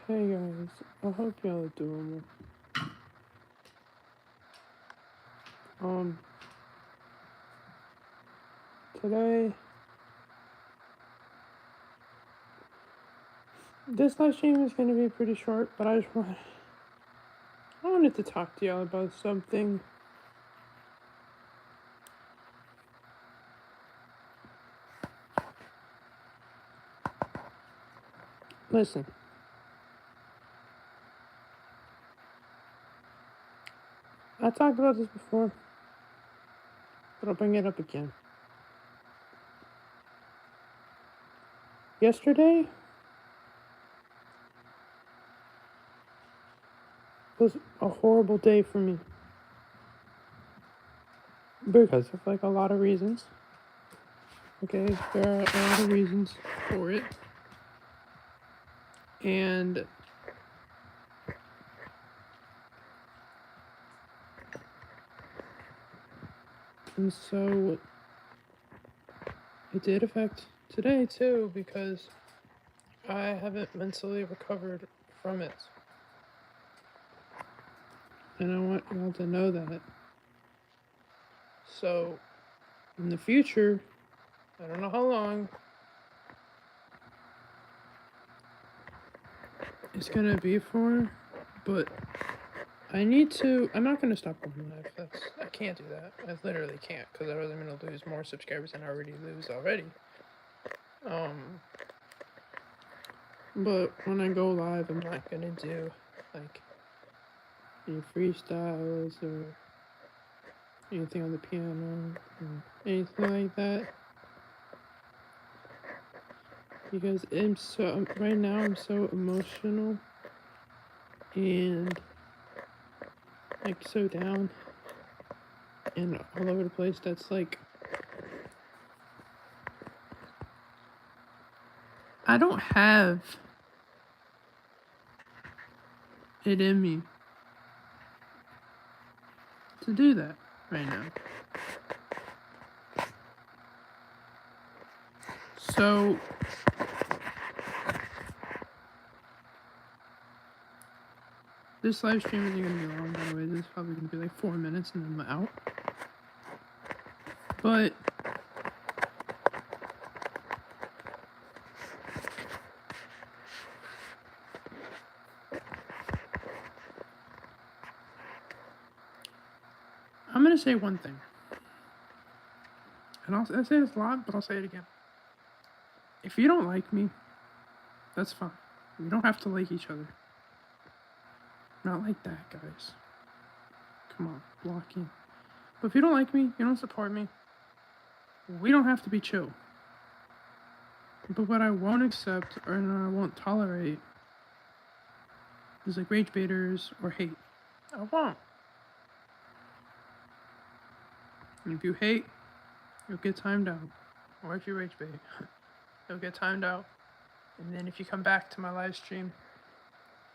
Hey guys, I hope y'all are doing well. Today, this live stream is going to be pretty short, but I wanted to talk to y'all about something. Listen, I talked about this before, but I'll bring it up again. Yesterday was a horrible day for me because of like a lot of reasons. Okay, there are a lot of reasons for it, and so it did affect today too because I haven't mentally recovered from it. And I want y'all to know that. So, in the future, I don't know how long, it's gonna be for, but I'm not gonna stop going live. I can't do that. I literally can't, because I I'm gonna lose more subscribers than I already lose already. But when I go live, I'm not gonna do, like, any freestyles or anything on the piano or anything like that. Because right now I'm so emotional and like so down and all over the place. That's like, I don't have it in me to do that right now. So this live stream isn't gonna be long, by the way. This is probably gonna be like 4 minutes and then I'm out. But I'm gonna say one thing. And I say this a lot, but I'll say it again. If you don't like me, that's fine. We don't have to like each other. Not like that, guys. Come on, blocking. But if you don't like me, you don't support me, we don't have to be chill. But what I won't accept or I won't tolerate is like rage baiters or hate. I won't. And if you hate, you'll get timed out. Or if you rage bait, you'll get timed out. And then if you come back to my live stream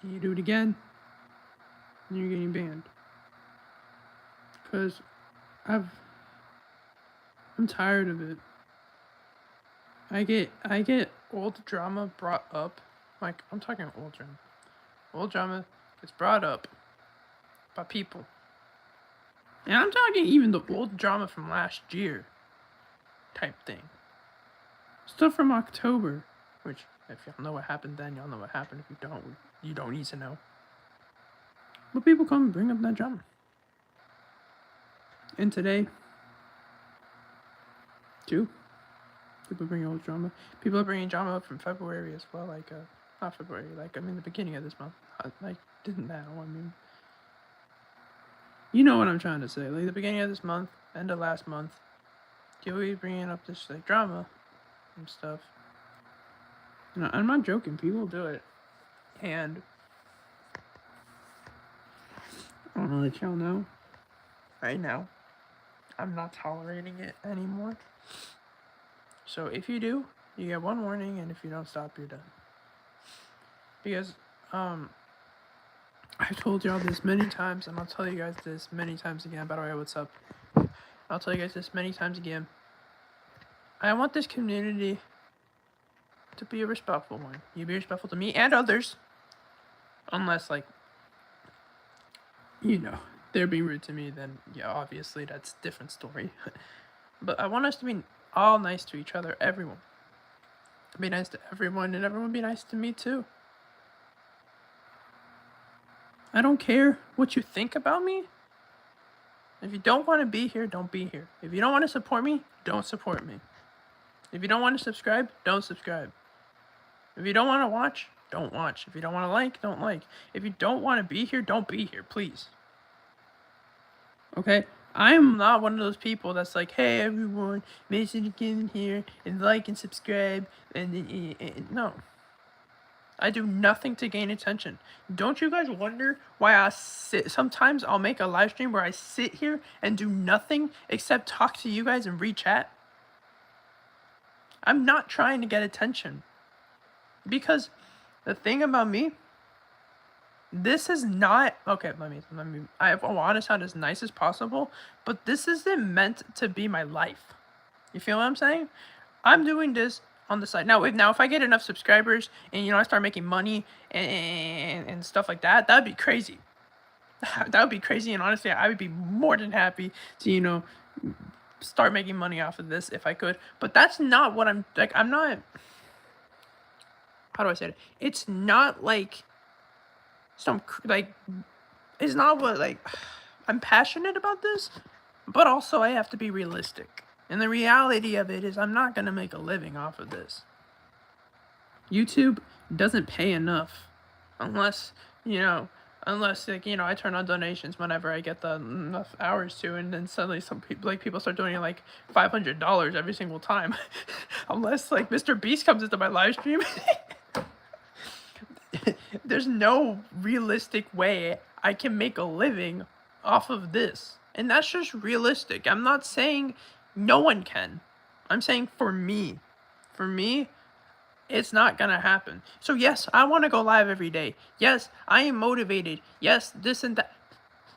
and you do it again, then you're getting banned. Because I'm tired of it. I get old drama brought up. Like, I'm talking old drama. Old drama gets brought up by people. And I'm talking even the old drama from last year type thing. Stuff from October, which if y'all know what happened then, y'all know what happened. If you don't, you don't need to know. But people come and bring up that drama. And today, too, people bring old drama. People are bringing drama up from February as well. Like, not February, like, I mean, the beginning of this month. Like, didn't that, I mean, you know what I'm trying to say. Like, the beginning of this month, end of last month, you'll be bringing up this, like, drama and stuff. And I'm not joking. People do it. And I want to let y'all know, right now, I'm not tolerating it anymore. So if you do, you get one warning, and if you don't stop, you're done. Because, I've told y'all this many times, and I'll tell you guys this many times again. By the way, what's up? I'll tell you guys this many times again. I want this community to be a respectful one. You be respectful to me and others. Unless, like, you know, they're being rude to me, then yeah, obviously that's a different story. But I want us to be all nice to each other, everyone. Be nice to everyone, and everyone be nice to me too. I don't care what you think about me. If you don't want to be here, don't be here. If you don't want to support me, don't support me. If you don't want to subscribe, don't subscribe. If you don't want to watch, don't watch. If you don't want to like, don't like. If you don't want to be here, don't be here, please. Okay? I'm not one of those people that's like, hey everyone, make sure to get in here and like and subscribe and no. I do nothing to gain attention. Don't you guys wonder why I sit? Sometimes I'll make a live stream where I sit here and do nothing except talk to you guys and read chat. I'm not trying to get attention. Because the thing about me, this is not okay. Let me. I want to sound as nice as possible, but this isn't meant to be my life. You feel what I'm saying? I'm doing this on the side now. If I get enough subscribers and I start making money and stuff like that, that'd be crazy. That would be crazy, and honestly, I would be more than happy to start making money off of this if I could. But that's not what I'm like. I'm not. How do I say it? It's not like it's not what like I'm passionate about this, but also I have to be realistic. And the reality of it is I'm not going to make a living off of this. YouTube doesn't pay enough unless I turn on donations whenever I get the enough hours to, and then suddenly some people start donating like $500 every single time. Unless like Mr. Beast comes into my live stream. There's no realistic way I can make a living off of this. And that's just realistic. I'm not saying no one can. I'm saying for me. For me, it's not gonna happen. So yes, I want to go live every day. Yes, I am motivated. Yes, this and that.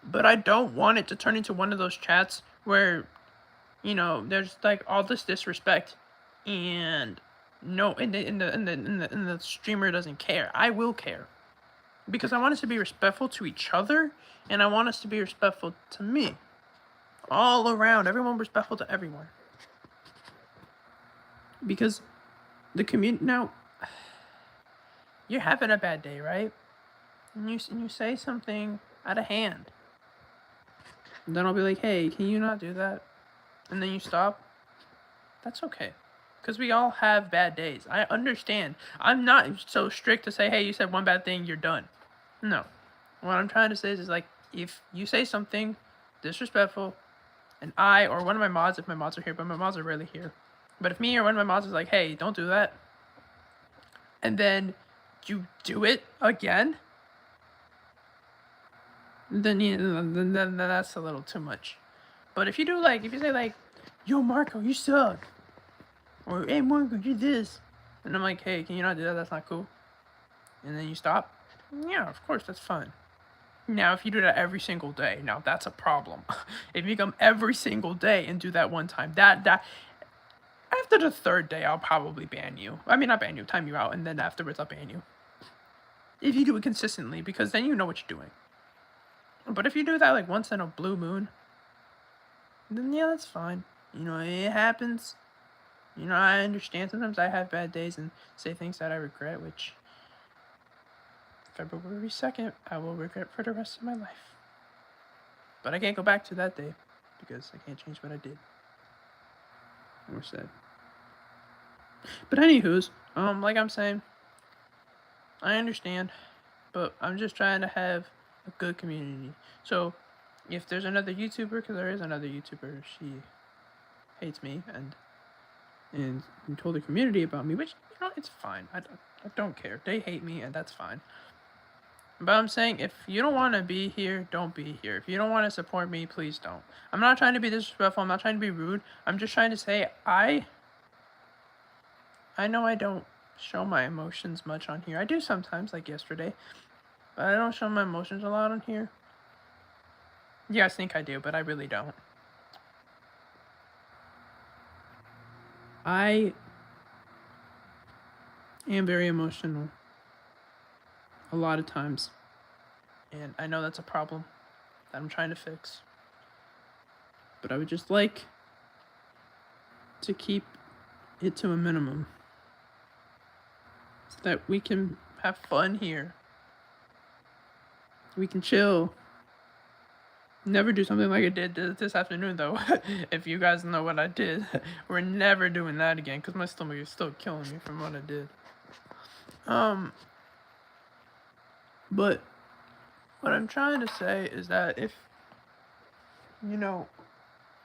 But I don't want it to turn into one of those chats where, there's like all this disrespect and no, and the streamer doesn't care. I will care. Because I want us to be respectful to each other, and I want us to be respectful to me. All around, everyone respectful to everyone. Because the community now, you're having a bad day, right? And you say something out of hand. And then I'll be like, hey, can you not do that? And then you stop. That's okay. Because we all have bad days. I understand. I'm not so strict to say, hey, you said one bad thing, you're done. No. What I'm trying to say is like, if you say something disrespectful, and I, or one of my mods, if my mods are here, but my mods are rarely here. But if me or one of my mods is like, hey, don't do that, and then you do it again, then that's a little too much. But if you do if you say like, yo Marco, you suck, or hey Marco, you this, and I'm like, hey, can you not do that? That's not cool. And then you stop. Yeah, of course, that's fine. Now, if you do that every single day, now that's a problem. If you come every single day and do that one time, that after the third day, I'll probably ban you. I mean, not ban you, time you out, and then afterwards I'll ban you. If you do it consistently, because then you know what you're doing. But if you do that like once in a blue moon, then yeah, that's fine. It happens. I understand. Sometimes I have bad days and say things that I regret, which February 2nd, I will regret for the rest of my life. But I can't go back to that day because I can't change what I did. Or said. But anywho's, like I'm saying, I understand, but I'm just trying to have a good community. So, if there's another YouTuber, because there is another YouTuber, she hates me and told the community about me, which it's fine. I don't care. They hate me, and that's fine. But I'm saying, if you don't want to be here, don't be here. If you don't want to support me, please don't. I'm not trying to be disrespectful. I'm not trying to be rude. I'm just trying to say I know I don't show my emotions much on here. I do sometimes, like yesterday. But I don't show my emotions a lot on here. You guys think I do, but I really don't. I am very emotional. A lot of times. And I know that's a problem that I'm trying to fix. But I would just like to keep it to a minimum so that we can have fun here. We can chill. Never do something like I did this afternoon, though. If you guys know what I did, we're never doing that again because my stomach is still killing me from what I did. But what I'm trying to say is that if,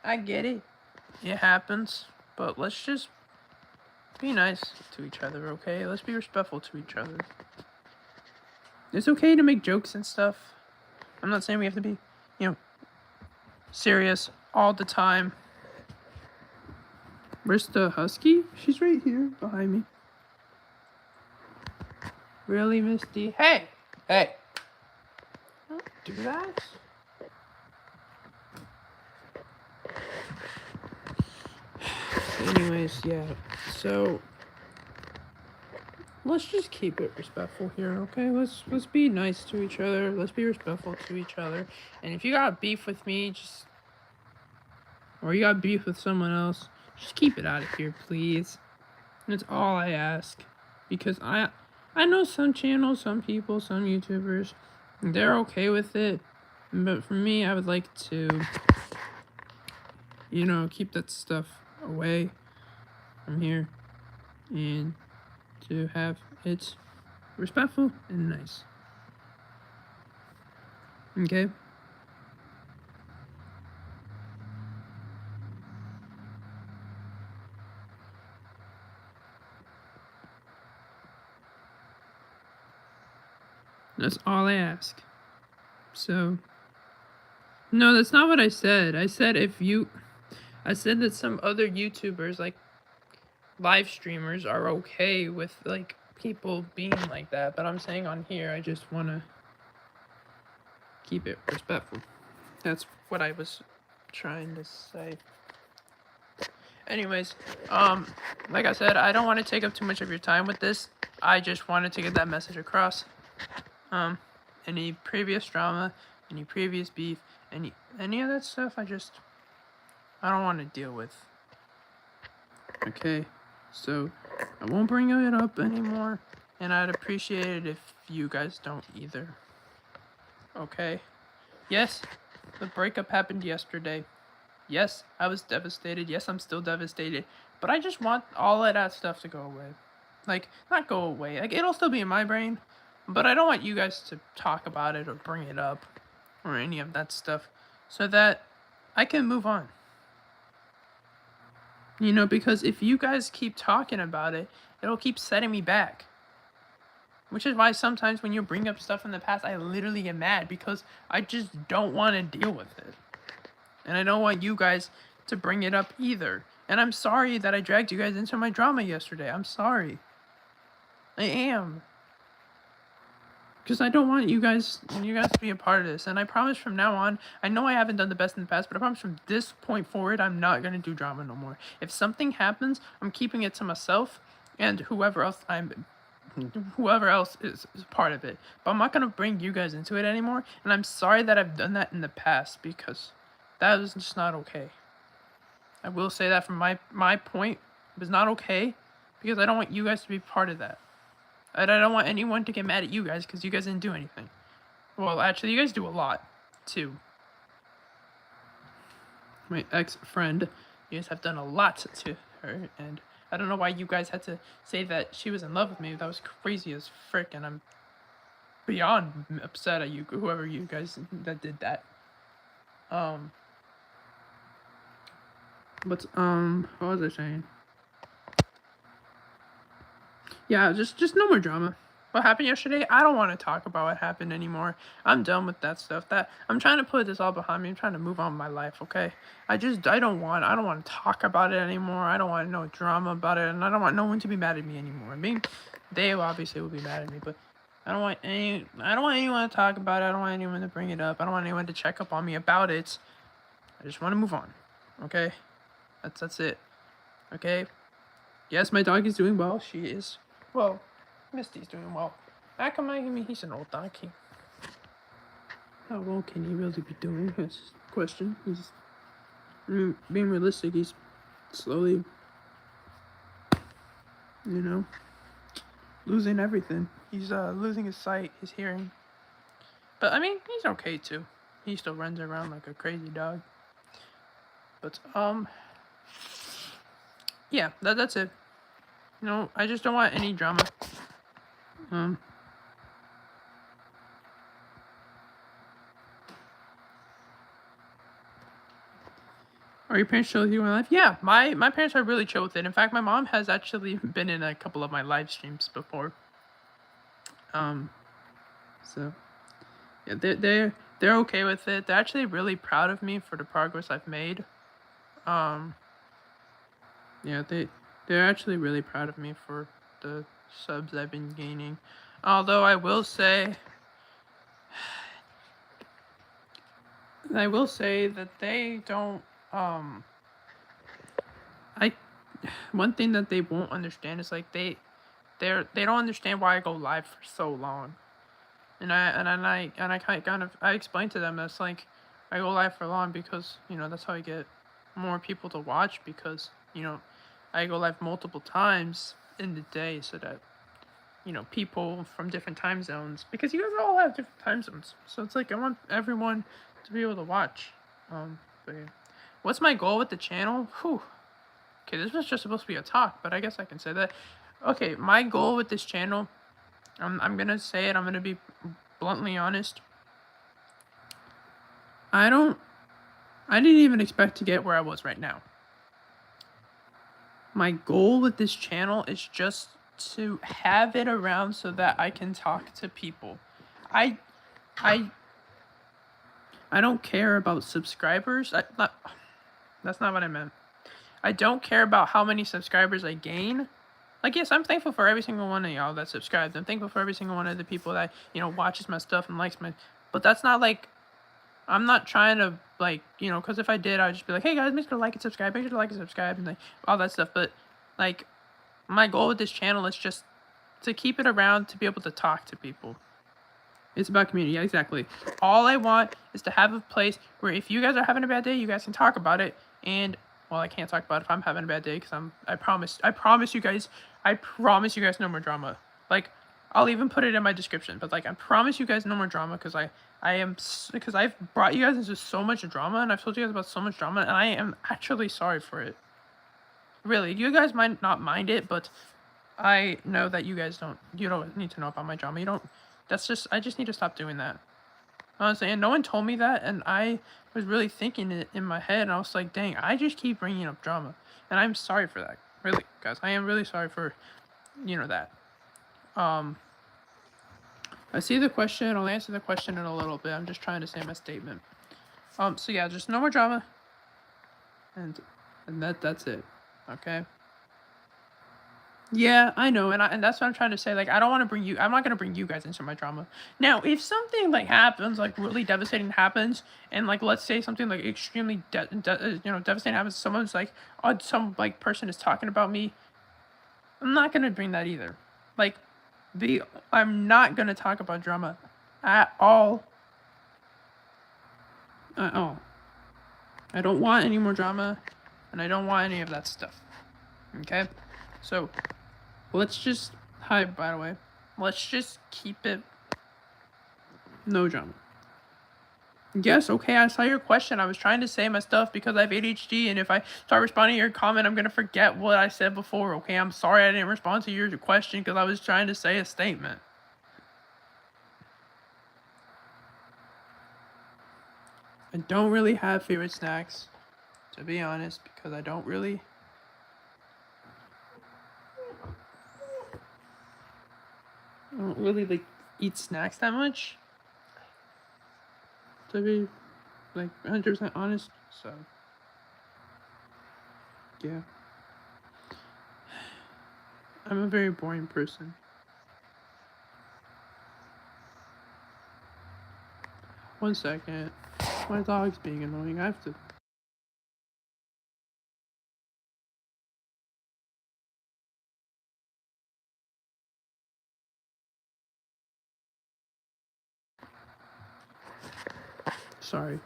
I get it, it happens, but let's just be nice to each other, okay? Let's be respectful to each other. It's okay to make jokes and stuff. I'm not saying we have to be, serious all the time. Where's the husky? She's right here behind me. Really, Misty? Hey! Don't do that. Anyways, yeah. So let's just keep it respectful here, okay? Let's be nice to each other. Let's be respectful to each other. And if you got beef with me, or you got beef with someone else, just keep it out of here, please. That's all I ask. Because I know some channels, some people, some YouTubers, they're okay with it. But for me, I would like to, keep that stuff away from here. And to have it respectful and nice. Okay? That's all I ask. So, no, that's not what I said. I said I said that some other YouTubers, like live streamers, are okay with, like, people being like that. But I'm saying on here, I just want to keep it respectful. That's what I was trying to say. Anyways, like I said, I don't want to take up too much of your time with this. I just wanted to get that message across. Any previous drama, any previous beef, any of that stuff, I don't want to deal with. Okay, so I won't bring it up anymore, and I'd appreciate it if you guys don't either. Okay? Yes, the breakup happened yesterday. Yes, I was devastated. Yes, I'm still devastated. But I just want all of that stuff to go away. Like, not go away. Like, it'll still be in my brain. But I don't want you guys to talk about it or bring it up. Or any of that stuff. So that I can move on. Because if you guys keep talking about it, it'll keep setting me back. Which is why sometimes when you bring up stuff in the past, I literally get mad. Because I just don't want to deal with it. And I don't want you guys to bring it up either. And I'm sorry that I dragged you guys into my drama yesterday. I'm sorry. I am. Because I don't want you guys to be a part of this. And I promise from now on, I know I haven't done the best in the past, but I promise from this point forward, I'm not going to do drama no more. If something happens, I'm keeping it to myself and whoever else is part of it. But I'm not going to bring you guys into it anymore. And I'm sorry that I've done that in the past because that was just not okay. I will say that from my point, it was not okay because I don't want you guys to be part of that. And I don't want anyone to get mad at you guys because you guys didn't do anything. Well, actually, you guys do a lot, too. My ex-friend, you guys have done a lot to her, and I don't know why you guys had to say that she was in love with me. That was crazy as frick, and I'm beyond upset at you, whoever you guys that did that. But, what was I saying? Yeah, just no more drama. What happened yesterday, I don't want to talk about what happened anymore. I'm done with that stuff. I'm trying to put this all behind me. I'm trying to move on with my life, okay? I don't want to talk about it anymore. I don't want no drama about it, and I don't want no one to be mad at me anymore. I mean, they obviously will be mad at me, but I don't want anyone to talk about it. I don't want anyone to bring it up. I don't want anyone to check up on me about it. I just want to move on, okay? That's it, okay? Yes, my dog is doing well. She is. Well, Misty's doing well. Akamai, he's an old donkey. how well can he really be doing? That's the question. He's, I mean, being realistic, he's slowly, you know, losing everything. He's losing his sight, his hearing. But I mean, he's okay too. He still runs around like a crazy dog. But yeah, that's it. You know, I just don't want any drama. Are your parents chill with you in life? Yeah, my parents are really chill with it. In fact, my mom has actually been in a couple of my live streams before. So yeah, they're okay with it. They're actually really proud of me for the progress I've made. Yeah, they're actually really proud of me for the subs I've been gaining. Although I will say that they don't I one thing that they won't understand is like they don't understand why I go live for so long. And I kind of I explained to them that's like I go live for long because, you know, that's how I get more people to watch because, you know, I go live multiple times in the day so that, you know, people from different time zones, because you guys all have different time zones. So it's like I want everyone to be able to watch. But yeah. What's my goal with the channel? Whew. Okay, this was just supposed to be a talk, but I guess I can say that. Okay, my goal with this channel, I'm gonna say it, I'm gonna be bluntly honest. I didn't even expect to get where I was right now. My goal with this channel is just to have it around so that I can talk to people. I don't care about subscribers. That's not what I meant. I don't care about how many subscribers I gain. Like, yes, I'm thankful for every single one of y'all that subscribed. I'm thankful for every single one of the people that, you know, watches my stuff and likes my... But that's not, like... I'm not trying to, like, you know, because if I did, I'd just be like, hey, guys, make sure to like and subscribe. Make sure to like and subscribe and, like, all that stuff. But, like, my goal with this channel is just to keep it around to be able to talk to people. It's about community. Yeah, exactly. All I want is to have a place where if you guys are having a bad day, you guys can talk about it. And, well, I can't talk about it if I'm having a bad day because I promise you guys no more drama. Like, I'll even put it in my description. But, like, I promise you guys no more drama because because I've brought you guys into so much drama and I've told you guys about so much drama and I am actually sorry for it. Really, you guys might not mind it, but I know that you don't need to know about my drama. I just need to stop doing that. Honestly, and no one told me that, and I was really thinking it in my head, and I was like, dang, I just keep bringing up drama. And I'm sorry for that. Really, guys, I am really sorry for, you know, that. I see the question. I'll answer the question in a little bit. I'm just trying to say my statement. So yeah, just no more drama. And that's it. Okay? Yeah, I know, and that's what I'm trying to say. Like, I'm not gonna bring you guys into my drama. Now, if something like happens, like really devastating happens, and like let's say something like extremely devastating happens, someone's like, some like person is talking about me, I'm not gonna bring that either. Like, I'm not gonna talk about drama at all. At all. I don't want any more drama, and I don't want any of that stuff. Okay, so. Let's just... Hi, by the way. Let's just keep it... No drama. Yes, okay, I saw your question. I was trying to say my stuff because I have ADHD, and if I start responding to your comment, I'm gonna forget what I said before, okay? I'm sorry I didn't respond to your question because I was trying to say a statement. I don't really have favorite snacks, to be honest, because I don't really... like eat snacks that much, to be like 100% honest. So yeah, I'm a very boring person. One second, my dog's being annoying. I have to... Sorry,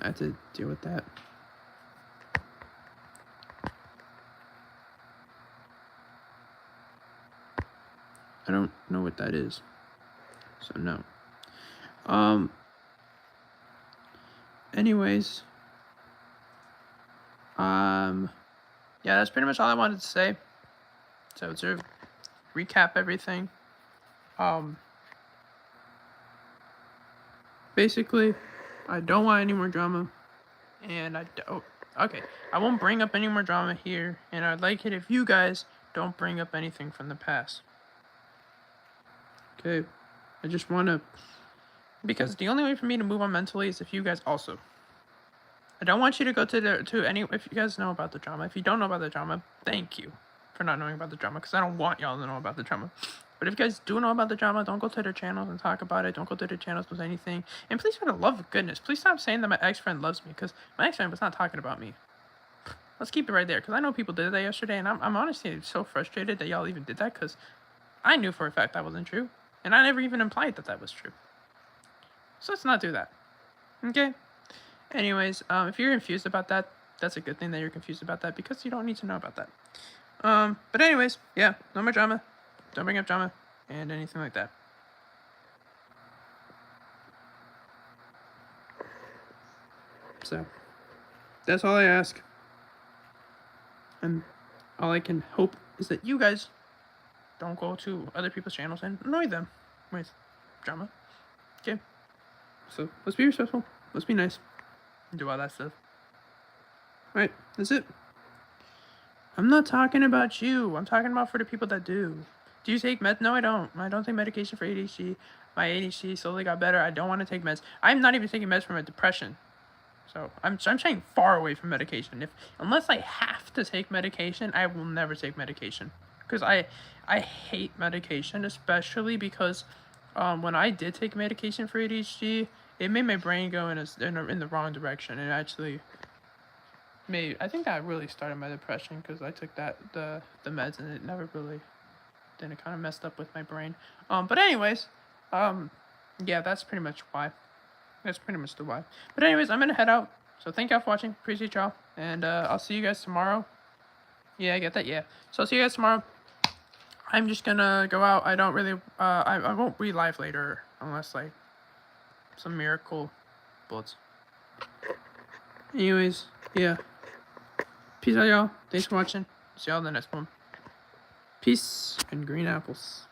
I had to deal with that. I don't know what that is, so no. Anyways, yeah, that's pretty much all I wanted to say. So to recap everything, basically, I don't want any more drama, and okay, I won't bring up any more drama here, and I'd like it if you guys don't bring up anything from the past. Okay, I just want to, because the only way for me to move on mentally is if you guys also. I don't want you to go to any, if you guys know about the drama. If you don't know about the drama, thank you for not knowing about the drama, because I don't want y'all to know about the drama. But if you guys do know about the drama, don't go to their channels and talk about it. Don't go to their channels with anything. And please, for the love of goodness, please stop saying that my ex-friend loves me, because my ex-friend was not talking about me. Let's keep it right there, because I know people did that yesterday, and I'm honestly so frustrated that y'all even did that, because I knew for a fact that wasn't true, and I never even implied that that was true. So let's not do that, okay? Anyways, if you're confused about that, that's a good thing that you're confused about that, because you don't need to know about that. But anyways, yeah, no more drama. Don't bring up drama and anything like that. So, that's all I ask. And all I can hope is that you guys don't go to other people's channels and annoy them with drama. Okay? So, let's be respectful. Let's be nice. And do all that stuff. Right, that's it. I'm not talking about you. I'm talking about for the people that do. Do you take meds? No, I don't. I don't take medication for ADHD. My ADHD slowly got better. I don't want to take meds. I'm not even taking meds for my depression. So I'm staying far away from medication. Unless I have to take medication, I will never take medication. Because I hate medication, especially because when I did take medication for ADHD, it made my brain go in the wrong direction. It actually I think that really started my depression, because I took the meds, and it never really, then it kind of messed up with my brain. But anyways, yeah, that's pretty much why. That's pretty much the why. But anyways, I'm gonna head out. So thank y'all for watching. Appreciate y'all, and I'll see you guys tomorrow. Yeah, I get that. Yeah. So I'll see you guys tomorrow. I'm just gonna go out. I don't really. I won't be live later unless like some miracle bullets. Anyways, yeah. Peace out, y'all. Thanks for watching. See y'all in the next one. Peace and green apples.